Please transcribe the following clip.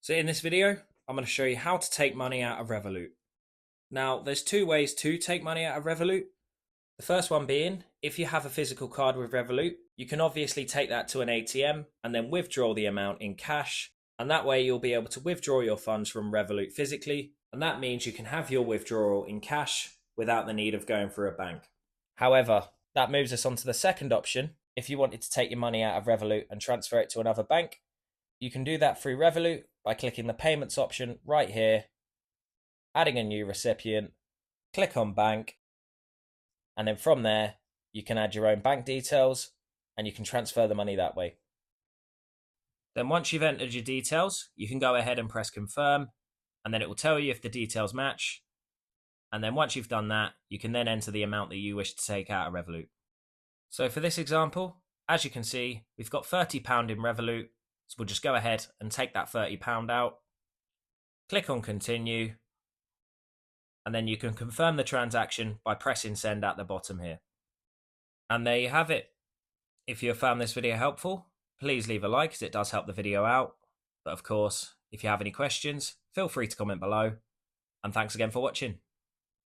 So in this video, I'm going to show you how to take money out of Revolut. Now, there's two ways to take money out of Revolut. The first one being, if you have a physical card with Revolut, you can obviously take that to an ATM and then withdraw the amount in cash. And that way you'll be able to withdraw your funds from Revolut physically. And that means you can have your withdrawal in cash without the need of going through a bank. However, that moves us on to the second option. If you wanted to take your money out of Revolut and transfer it to another bank, you can do that through Revolut by clicking the payments option right here, adding a new recipient, click on bank, and then from there, you can add your own bank details and you can transfer the money that way. Then once you've entered your details, you can go ahead and press confirm, and then it will tell you if the details match. And then once you've done that, you can then enter the amount that you wish to take out of Revolut. So for this example, as you can see, we've got £30 in Revolut. So we'll just go ahead and take that £30 out, click on continue, and then you can confirm the transaction by pressing send at the bottom here. And there you have it. If you have found this video helpful, please leave a like as it does help the video out. But of course, if you have any questions, feel free to comment below. And thanks again for watching.